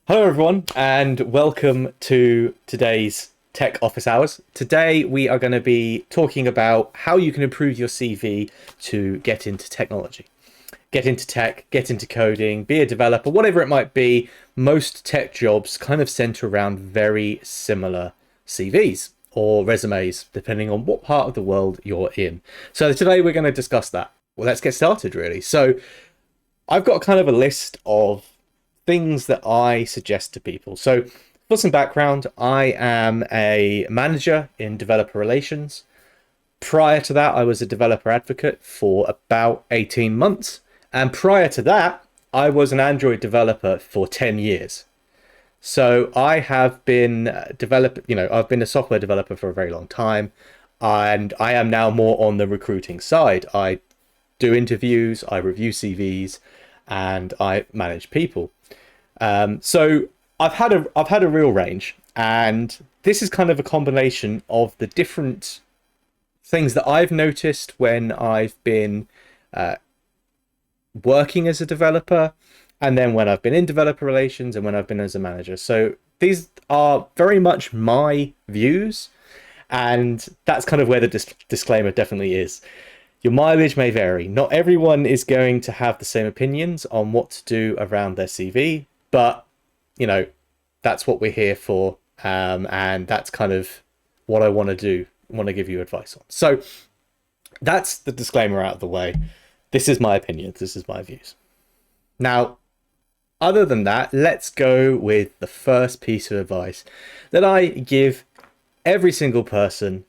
Hello, everyone, and welcome to today's Tech Office Hours. Today, we are going to be talking about how you can improve your CV to get into technology, get into tech, get into coding, be a developer, whatever it might be. Most tech jobs kind of center around very similar CVs or resumes, depending on what part of the world you're in. So today, we're going to discuss that. Well, let's get started, really. So I've got kind of a list of things that I suggest to people. So, for some background, I am a manager in developer relations. Prior to that, I was a developer advocate for about 18 months. And prior to that, I was an Android developer for 10 years. So I have been I've been a software developer for a very long time, and I am now more on the recruiting side. I do interviews, I review CVs, and I manage people. So I've had a real range, and this is kind of a combination of the different things that I've noticed when I've been working as a developer, and then when I've been in developer relations, and when I've been as a manager. So these are very much my views, and that's kind of where the disclaimer definitely is. Your mileage may vary. Not everyone is going to have the same opinions on what to do around their CV, but that's what we're here for, and that's kind of what I want to do. I want to give you advice on. So that's the disclaimer out of the way. This is my opinion. This is my views. Now, other than that, let's go with the first piece of advice that I give every single person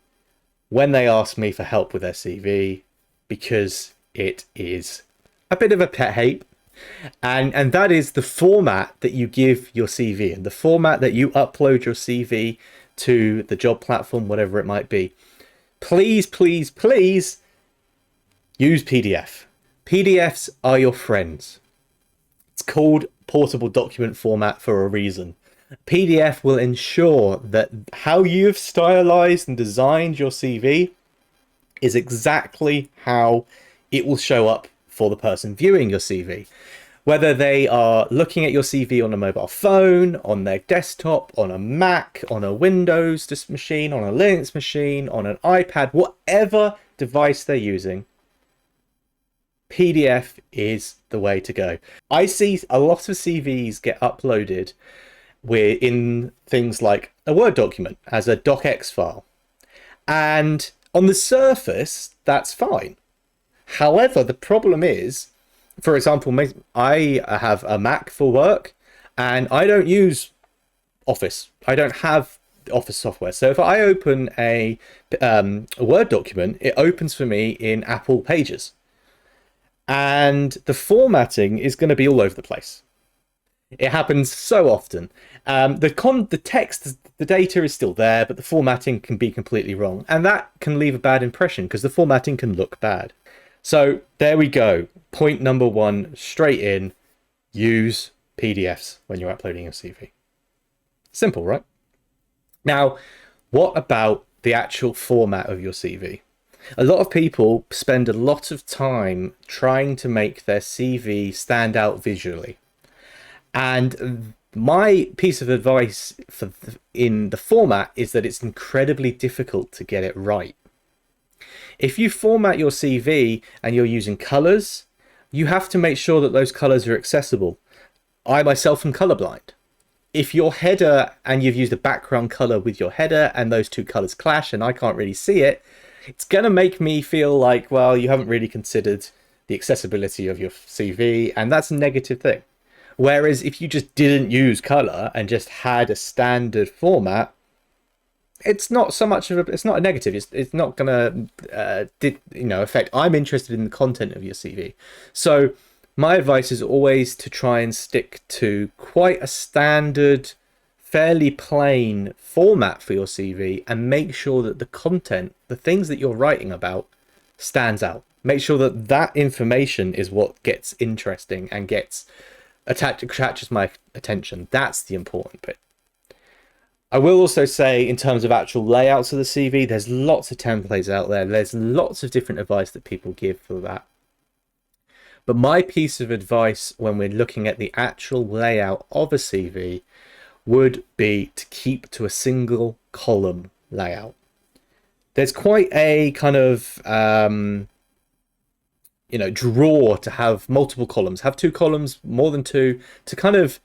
when they ask me for help with their CV, because it is a bit of a pet hate. And that is the format that you give your CV and the format that you upload your CV to the job platform, whatever it might be. Please, please, please use PDF. PDFs are your friends. It's called portable document format for a reason. PDF will ensure that how you've stylized and designed your CV is exactly how it will show up for the person viewing your CV. Whether they are looking at your CV on a mobile phone, on their desktop, on a Mac, on a Windows machine, on a Linux machine, on an iPad, whatever device they're using, PDF is the way to go. I see a lot of CVs get uploaded in things like a Word document as a docx file. And on the surface, that's fine. However, the problem is, for example, I have a Mac for work, and I don't use Office. I don't have Office software. So if I open a Word document, it opens for me in Apple Pages. And the formatting is going to be all over the place. It happens so often. The text, the data is still there, but the formatting can be completely wrong. And that can leave a bad impression because the formatting can look bad. So there we go. Point number one, straight in, use PDFs when you're uploading your CV. Simple, right? Now, what about the actual format of your CV? A lot of people spend a lot of time trying to make their CV stand out visually. And my piece of advice in the format is that it's incredibly difficult to get it right. If you format your CV and you're using colors, you have to make sure that those colors are accessible. I myself am colorblind. If your header, and you've used a background color with your header, and those two colors clash and I can't really see it, it's going to make me feel like, well, you haven't really considered the accessibility of your CV, and that's a negative thing. Whereas if you just didn't use color and just had a standard format, it's not so much of it's not a negative. It's not going to affect. I'm interested in the content of your CV. So my advice is always to try and stick to quite a standard, fairly plain format for your CV, and make sure that the content, the things that you're writing about, stands out. Make sure that that information is what gets interesting and catches my attention. That's the important bit. I will also say, in terms of actual layouts of the CV, there's lots of templates out there. There's lots of different advice that people give for that. But my piece of advice when we're looking at the actual layout of a CV would be to keep to a single column layout. There's quite a kind of draw to have multiple columns, have two columns, more than two, to kind of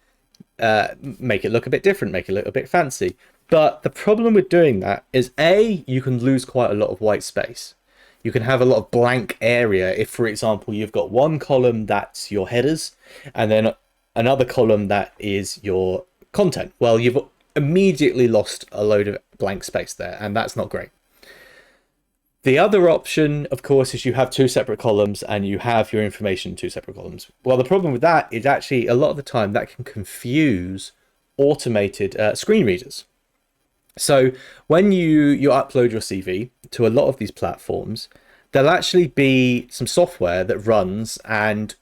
make it look a bit different, make it look a bit fancy. But the problem with doing that is you can lose quite a lot of white space. You can have a lot of blank area if, for example, you've got one column that's your headers and then another column that is your content. Well, you've immediately lost a load of blank space there, and that's not great. The other option, of course, is you have two separate columns and you have your information in two separate columns. Well, the problem with that is actually a lot of the time that can confuse automated screen readers. So when you upload your CV to a lot of these platforms, there'll actually be some software that runs and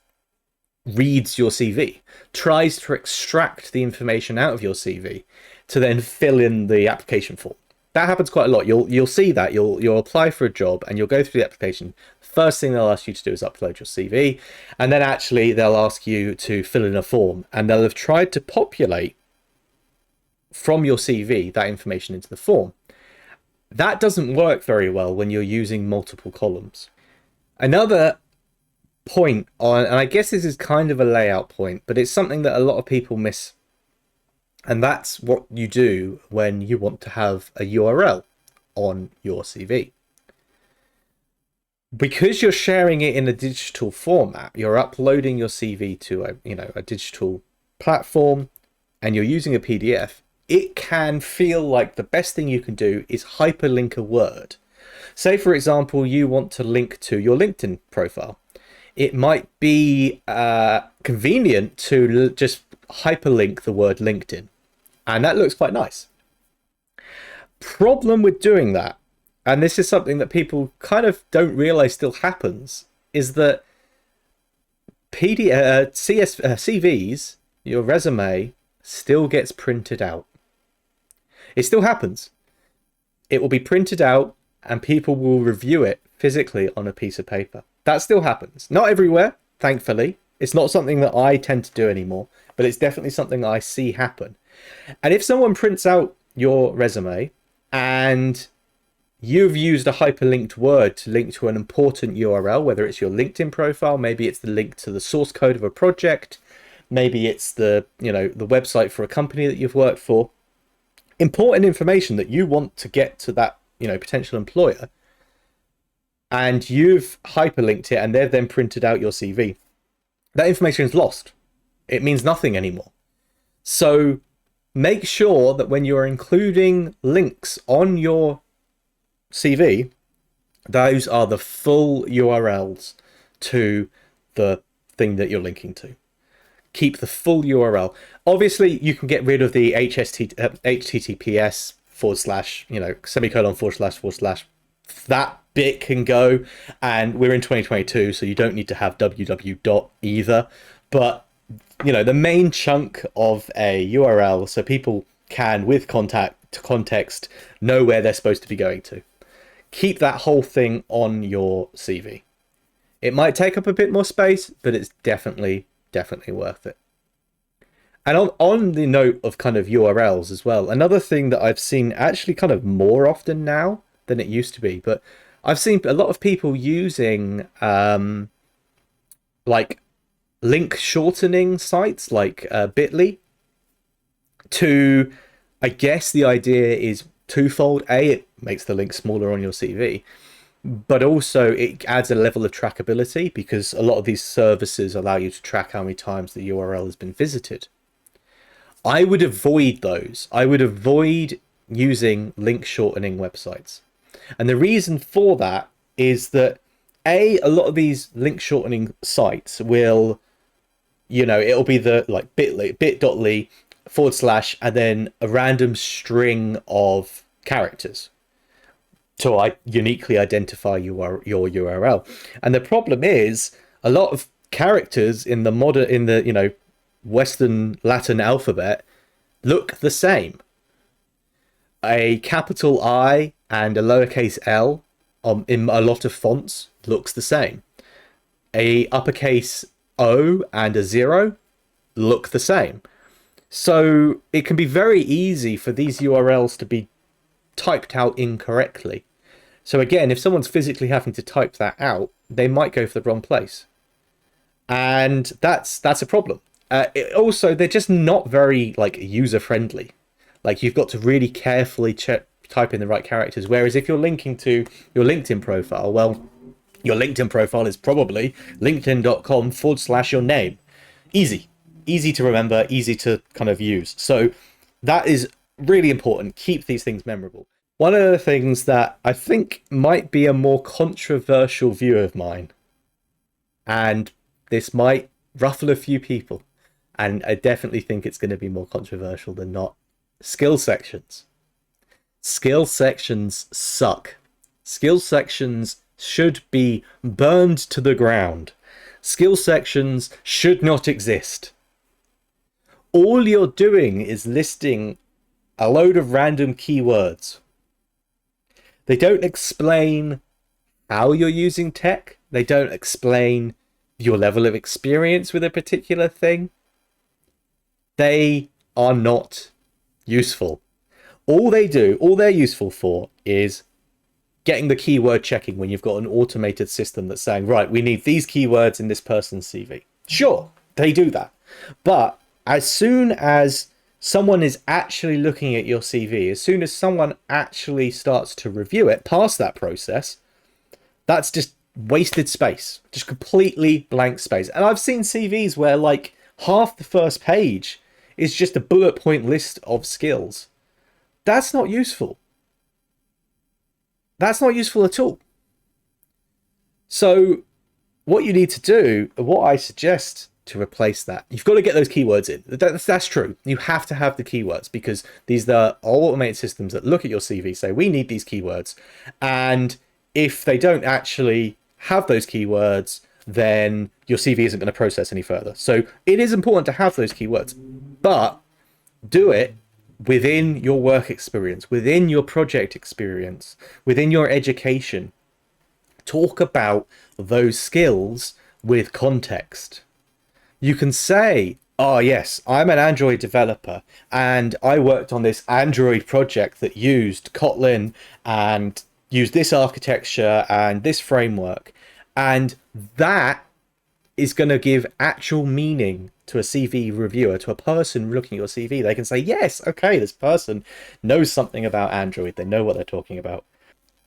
reads your CV, tries to extract the information out of your CV to then fill in the application form. That happens quite a lot. You'll see that you'll apply for a job and you'll go through the application. First thing they'll ask you to do is upload your CV, and then actually they'll ask you to fill in a form, and they'll have tried to populate from your CV that information into the form. That doesn't work very well when you're using multiple columns. Another point on, and I guess this is kind of a layout point, but it's something that a lot of people miss. And that's what you do when you want to have a URL on your CV. Because you're sharing it in a digital format, you're uploading your CV to a digital platform and you're using a PDF, it can feel like the best thing you can do is hyperlink a word. Say, for example, you want to link to your LinkedIn profile. It might be convenient to just hyperlink the word LinkedIn. And that looks quite nice. Problem with doing that, and this is something that people kind of don't realize still happens, is that CVs, your resume, still gets printed out. It still happens. It will be printed out and people will review it physically on a piece of paper. That still happens. Not everywhere, thankfully. It's not something that I tend to do anymore, but it's definitely something I see happen. And if someone prints out your resume and you've used a hyperlinked word to link to an important URL, whether it's your LinkedIn profile, maybe it's the link to the source code of a project, maybe it's the website for a company that you've worked for, important information that you want to get to that potential employer, and you've hyperlinked it and they've then printed out your CV, that information is lost. It means nothing anymore. So make sure that when you're including links on your CV, those are the full URLs to the thing that you're linking to. Keep the full URL. Obviously, you can get rid of the HTTPS // that bit can go, and we're in 2022, so you don't need to have www either. But the main chunk of a URL, so people can, with context, know where they're supposed to be going to. Keep that whole thing on your CV. It might take up a bit more space, but it's definitely worth it. And on the note of kind of URLs as well, another thing that I've seen actually kind of more often now than it used to be, but I've seen a lot of people using like link shortening sites like Bitly to, I guess the idea is twofold. It makes the link smaller on your CV, but also it adds a level of trackability because a lot of these services allow you to track how many times the URL has been visited. I would avoid those. I would avoid using link shortening websites. And the reason for that is that a lot of these link shortening sites will, it'll be the like bit.ly / and then a random string of characters to uniquely identify your URL. And the problem is a lot of characters in the Western Latin alphabet look the same. A capital I and a lowercase l in a lot of fonts looks the same. a uppercase O and a 0 look the same. So it can be very easy for these URLs to be typed out incorrectly. So again, if someone's physically having to type that out, they might go for the wrong place. And that's a problem. Also, they're just not very like user friendly. Like you've got to really carefully type in the right characters. Whereas if you're linking to your LinkedIn profile, well, your LinkedIn profile is probably linkedin.com/your name. Easy to remember, easy to kind of use. So that is really important. Keep these things memorable. One of the things that I think might be a more controversial view of mine, and this might ruffle a few people, and I definitely think it's going to be more controversial than not, skill sections. Skill sections suck. Skill sections should be burned to the ground. Skill sections should not exist. All you're doing is listing a load of random keywords. They don't explain how you're using tech. They don't explain your level of experience with a particular thing. They are not useful. All they're useful for is getting the keyword checking when you've got an automated system that's saying, right, we need these keywords in this person's CV. Sure, they do that. But as soon as someone is actually looking at your CV, as soon as someone actually starts to review it past that process, that's just wasted space, just completely blank space. And I've seen CVs where like half the first page is just a bullet point list of skills. That's not useful. That's not useful at all. So what you need to do, what I suggest to replace that, you've got to get those keywords in. That's true. You have to have the keywords because these are automated systems that look at your CV, say, we need these keywords. And if they don't actually have those keywords, then your CV isn't going to process any further. So it is important to have those keywords, but do it within your work experience, within your project experience, within your education. Talk about those skills with context. You can say, oh yes, I'm an Android developer and I worked on this Android project that used Kotlin and used this architecture and this framework. And that is going to give actual meaning to a CV reviewer, to a person looking at your CV. They can say, yes, okay, this person knows something about Android. They know what they're talking about.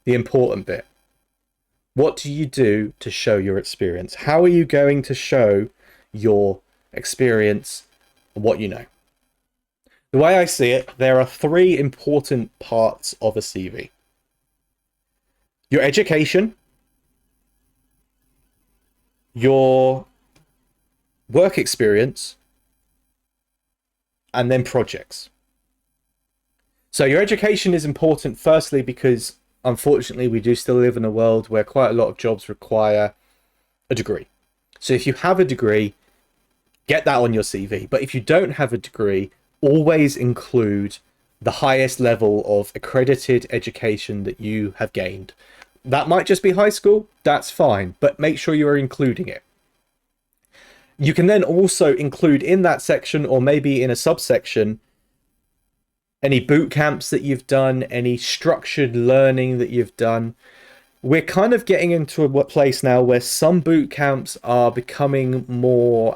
The important bit. What do you do to show your experience? How are you going to show your experience and what you know? The way I see it, there are three important parts of a CV. Your education, your work experience, and then projects. So your education is important, firstly, because unfortunately we do still live in a world where quite a lot of jobs require a degree. So if you have a degree, get that on your CV. But if you don't have a degree, always include the highest level of accredited education that you have gained. That might just be high school, that's fine, but make sure you are including it. You can then also include in that section, or maybe in a subsection, any boot camps that you've done, any structured learning that you've done. We're kind of getting into a place now where some boot camps are becoming more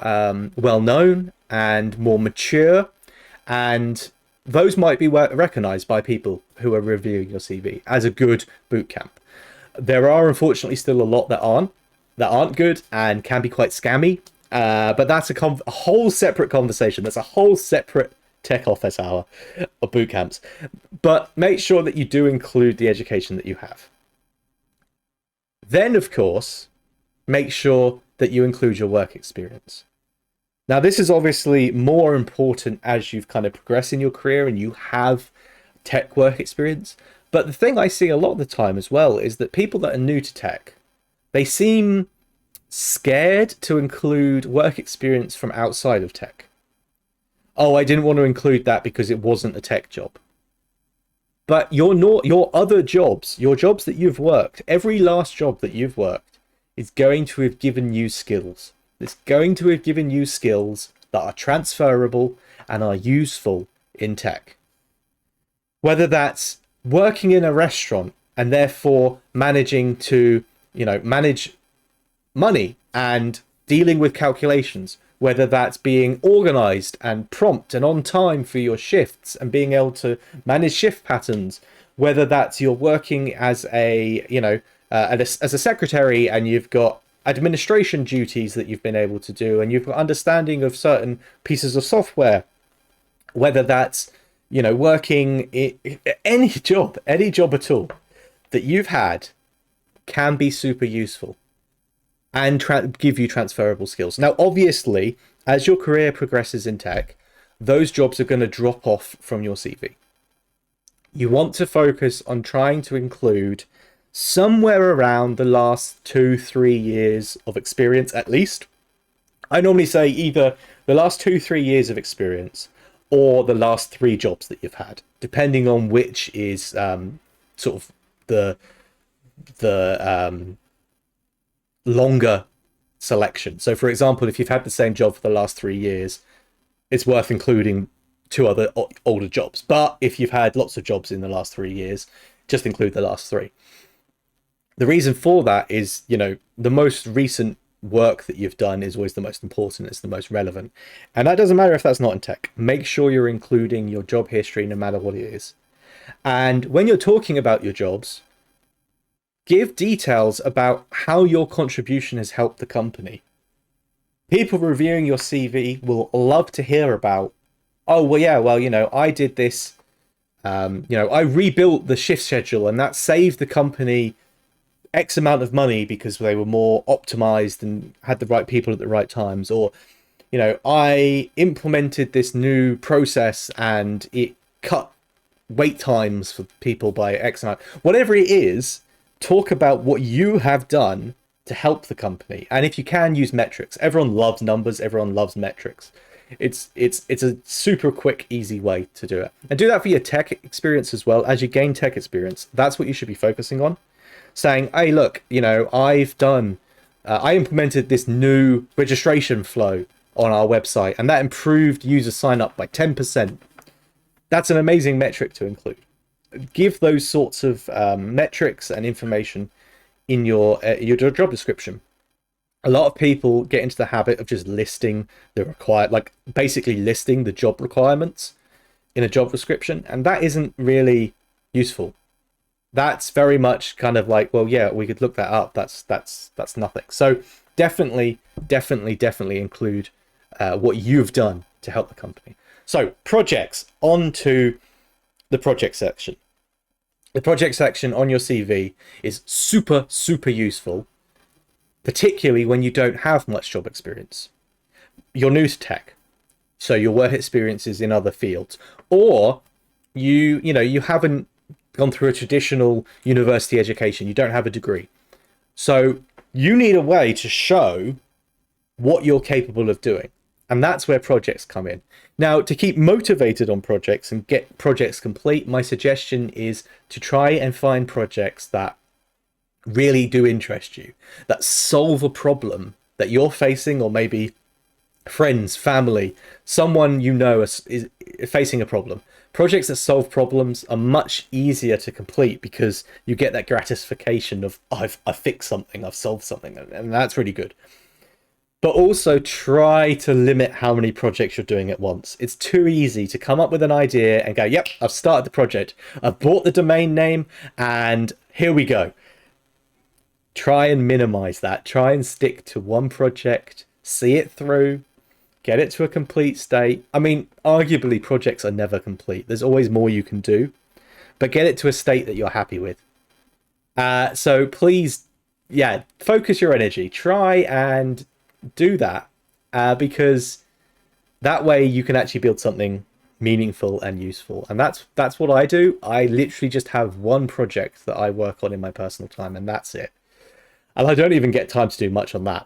well-known and more mature, and those might be recognized by people who are reviewing your CV as a good boot camp. There are unfortunately still a lot that aren't good and can be quite scammy, but that's a whole separate conversation. That's a whole separate tech office hour of boot camps. But make sure that you do include the education that you have. Then, of course, make sure that you include your work experience. Now, this is obviously more important as you've kind of progressed in your career and you have tech work experience. But the thing I see a lot of the time as well is that people that are new to tech, they seem scared to include work experience from outside of tech. Oh, I didn't want to include that because it wasn't a tech job. But your other jobs, your jobs that you've worked, every last job that you've worked is going to have given you skills. It's going to have given you skills that are transferable and are useful in tech. Whether that's working in a restaurant and therefore managing to, manage money and dealing with calculations, whether that's being organized and prompt and on time for your shifts and being able to manage shift patterns, whether that's you're working as a, as a secretary and you've got administration duties that you've been able to do and you've got understanding of certain pieces of software, whether that's, working in any job at all that you've had can be super useful and give you transferable skills. Now, obviously, as your career progresses in tech, those jobs are going to drop off from your CV. You want to focus on trying to include somewhere around the last 2-3 years of experience at least. I normally say either the last 2-3 years of experience or the last 3 jobs that you've had, depending on which is sort of the longer selection. So for example, if you've had the same job for the last 3 years, it's worth including 2 other older jobs. But if you've had lots of jobs in the last 3 years, just include the last 3. The reason for that is, the most recent work that you've done is always the most important, it's the most relevant. And that doesn't matter if that's not in tech. Make sure you're including your job history no matter what it is. And when you're talking about your jobs, give details about how your contribution has helped the company. People reviewing your CV will love to hear about, I did this, I rebuilt the shift schedule and that saved the company X amount of money because they were more optimized and had the right people at the right times. Or, I implemented this new process and it cut wait times for people by X amount. Whatever it is, talk about what you have done to help the company. And if you can, use metrics. Everyone loves numbers. Everyone loves metrics. It's a super quick, easy way to do it. And do that for your tech experience as well. As you gain tech experience, that's what you should be focusing on. Saying, hey, look, I implemented this new registration flow on our website and that improved user sign up by 10%. That's an amazing metric to include. Give those sorts of metrics and information in your job description. A lot of people get into the habit of just listing basically listing the job requirements in a job description, and that isn't really useful. That's very much kind of like, well, yeah, we could look that up. That's nothing. So definitely include what you've done to help the company. So projects, on to the project section. The project section on your CV is super, super useful, particularly when you don't have much job experience. You're new to tech, so your work experiences in other fields, or you haven't gone through a traditional university education. You don't have a degree. So you need a way to show what you're capable of doing. And that's where projects come in. Now, to keep motivated on projects and get projects complete, my suggestion is to try and find projects that really do interest you, that solve a problem that you're facing, or maybe friends, family, someone is facing a problem. Projects that solve problems are much easier to complete because you get that gratification of, I fixed something, I've solved something, and that's really good. But also try to limit how many projects you're doing at once. It's too easy to come up with an idea and go, yep, I've started the project, I've bought the domain name, and here we go. Try and minimize that. Try and stick to one project, see it through, get it to a complete state. I mean, arguably projects are never complete. There's always more you can do, but get it to a state that you're happy with. So please, focus your energy. Try and do that because that way you can actually build something meaningful and useful. And that's what I do. I literally just have one project that I work on in my personal time, and that's it. And I don't even get time to do much on that.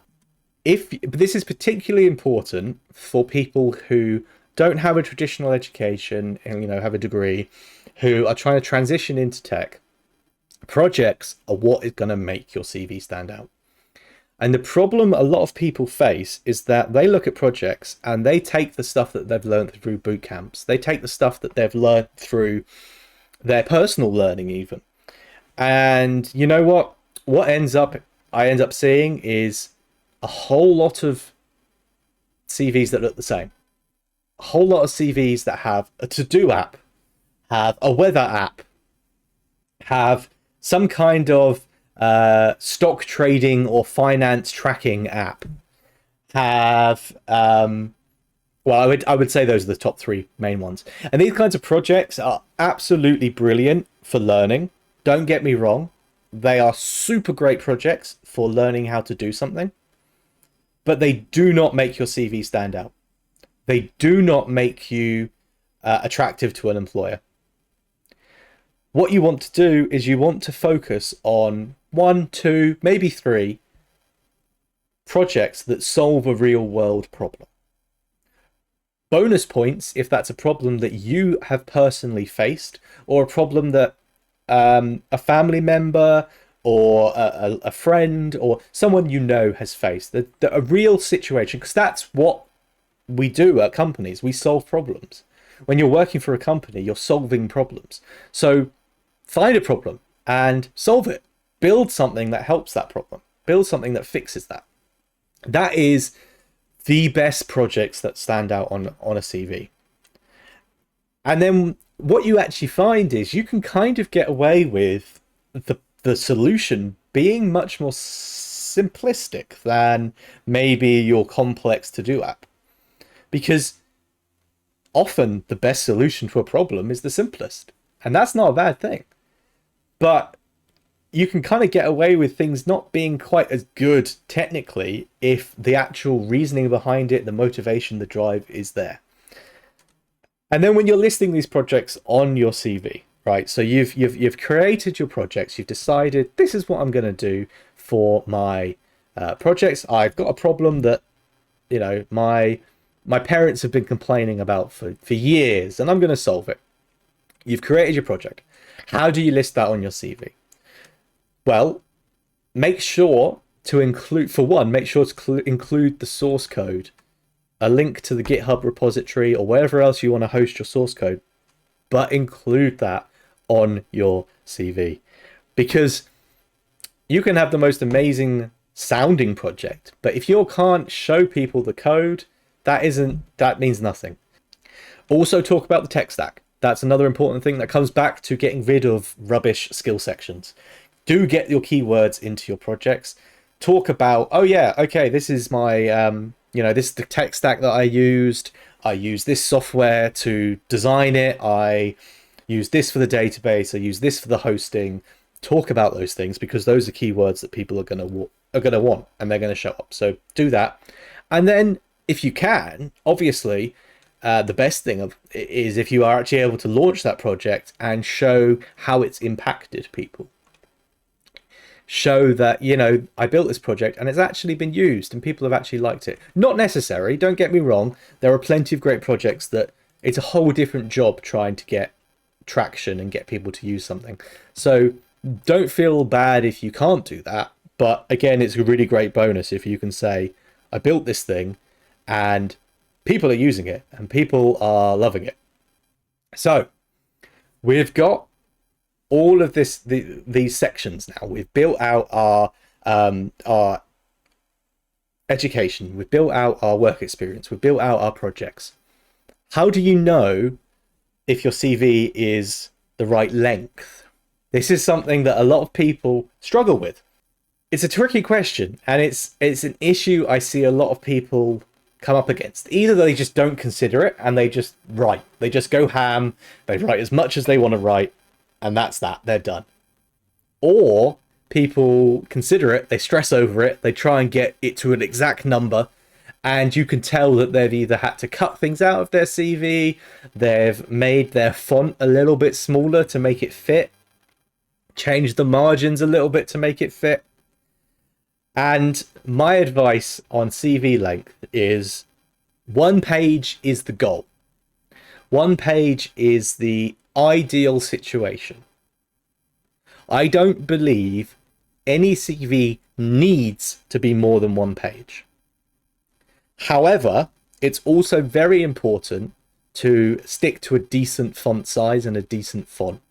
This is particularly important for people who don't have a traditional education and have a degree, who are trying to transition into tech. Projects are what is going to make your CV stand out. And the problem a lot of people face is that they look at projects and they take the stuff that they've learned through boot camps. They take the stuff that they've learned through their personal learning even. And you know what? What I end up seeing is a whole lot of CVs that look the same. A whole lot of CVs that have a to-do app, have a weather app, have some kind of stock trading or finance tracking app, have well, I would say those are the top three main ones. And these kinds of projects are absolutely brilliant for learning. Don't get me wrong. They are super great projects for learning how to do something, but they do not make your CV stand out. They do not make you attractive to an employer. What you want to do is you want to focus on 1, 2, maybe 3 projects that solve a real world problem. Bonus points if that's a problem that you have personally faced, or a problem that a family member or a friend or someone you know has faced. A real situation, because that's what we do at companies. We solve problems. When you're working for a company, you're solving problems. So find a problem and solve it. Build something that helps that problem. Build something that fixes that. That is the best projects that stand out on a CV. And then what you actually find is you can kind of get away with the solution being much more simplistic than maybe your complex to-do app. Because often the best solution to a problem is the simplest. And that's not a bad thing. But you can kind of get away with things not being quite as good technically if the actual reasoning behind it, the motivation, the drive is there. And then when you're listing these projects on your CV, right? So you've created your projects. You've decided this is what I'm going to do for my projects. I've got a problem that, you know, my parents have been complaining about for years, and I'm going to solve it. You've created your project. How do you list that on your CV? Well, make sure to include, for one, make sure to include the source code, a link to the GitHub repository or wherever else you want to host your source code, but include that on your CV, because you can have the most amazing sounding project, but if you can't show people the code, that means nothing. Also talk about the tech stack. That's another important thing that comes back to getting rid of rubbish skill sections. Do get your keywords into your projects. Talk about, oh yeah, okay, this is my this is the tech stack that I used. I use this software to design it. I use this for the database. I use this for the hosting. Talk about those things, because those are keywords that people are going to want, and they're going to show up. So do that. And then if you can, obviously, the best thing is if you are actually able to launch that project and show how it's impacted people. Show that, you know, I built this project and it's actually been used and people have actually liked it. Not necessary, don't get me wrong. There are plenty of great projects that it's a whole different job trying to get traction and get people to use something. So don't feel bad if you can't do that. But again, it's a really great bonus if you can say, I built this thing and people are using it and people are loving it. So we've got all of these sections now. We've built out our education. We've built out our work experience. We've built out our projects. How do you know if your CV is the right length? This is something that a lot of people struggle with. It's a tricky question, and it's an issue I see a lot of people come up against. Either they just don't consider it and they just write. They just go ham. They write as much as they want to write. And that's that, they're done. Or people consider it, they stress over it, they try and get it to an exact number, and you can tell that they've either had to cut things out of their CV, they've made their font a little bit smaller to make it fit, changed the margins a little bit to make it fit. And my advice on CV length is 1 page is the goal. 1 page is the ideal situation. I don't believe any CV needs to be more than 1 page. However, it's also very important to stick to a decent font size and a decent font.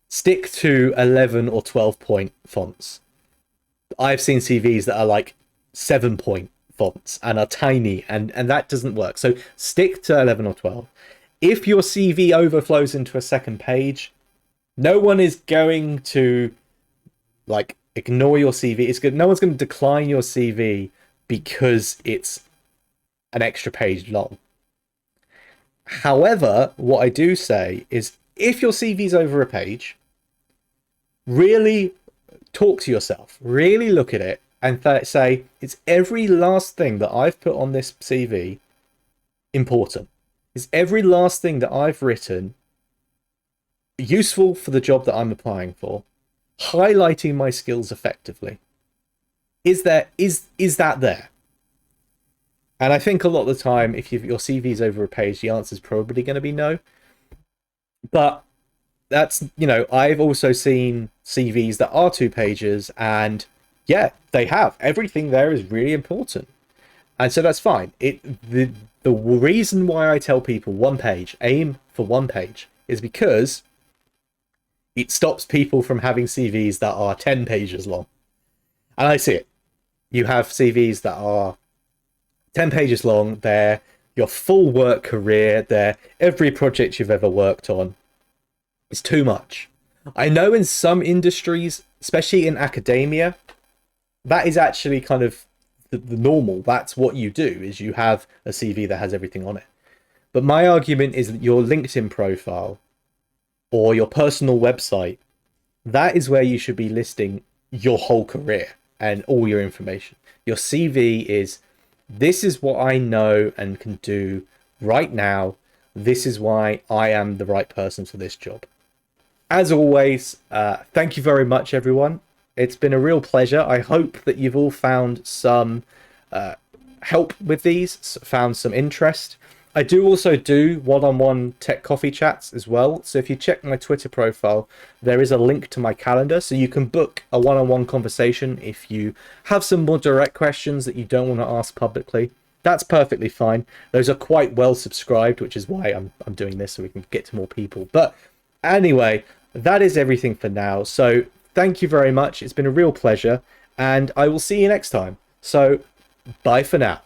Stick to 11 or 12 point fonts. I've seen CVs that are like 7 point fonts and are tiny, and that doesn't work. So stick to 11 or 12. If your CV overflows into a second page, no one is going to like ignore your CV. It's good. No one's going to decline your CV because it's an extra page long. However, what I do say is if your CV's over a page, really talk to yourself, really look at it and say, is every last thing that I've put on this CV important? Is every last thing that I've written useful for the job that I'm applying for? Highlighting my skills effectively. Is that there? And I think a lot of the time, if your CV's over a page, the answer is probably going to be no. But that's, I've also seen CVs that are 2 pages, and yeah, they have. Everything there is really important. And so that's fine. The reason why I tell people 1 page, aim for 1 page, is because it stops people from having CVs that are 10 pages long. And I see it. You have CVs that are 10 pages long. They're your full work career. They're every project you've ever worked on. It's too much. I know in some industries, especially in academia, that is actually kind of the normal. That's what you do, is you have a CV that has everything on it. But my argument is that your LinkedIn profile or your personal website, that is where you should be listing your whole career and all your information. Your CV is, this is what I know and can do right now. This is why I am the right person for this job. As always, thank you very much, everyone. It's been a real pleasure. I hope that you've all found some help with these, found some interest. I do also do one-on-one tech coffee chats as well. So if you check my Twitter profile, there is a link to my calendar. So you can book a one-on-one conversation if you have some more direct questions that you don't want to ask publicly. That's perfectly fine. Those are quite well subscribed, which is why I'm doing this, so we can get to more people. But anyway, that is everything for now. So thank you very much. It's been a real pleasure, and I will see you next time. So bye for now.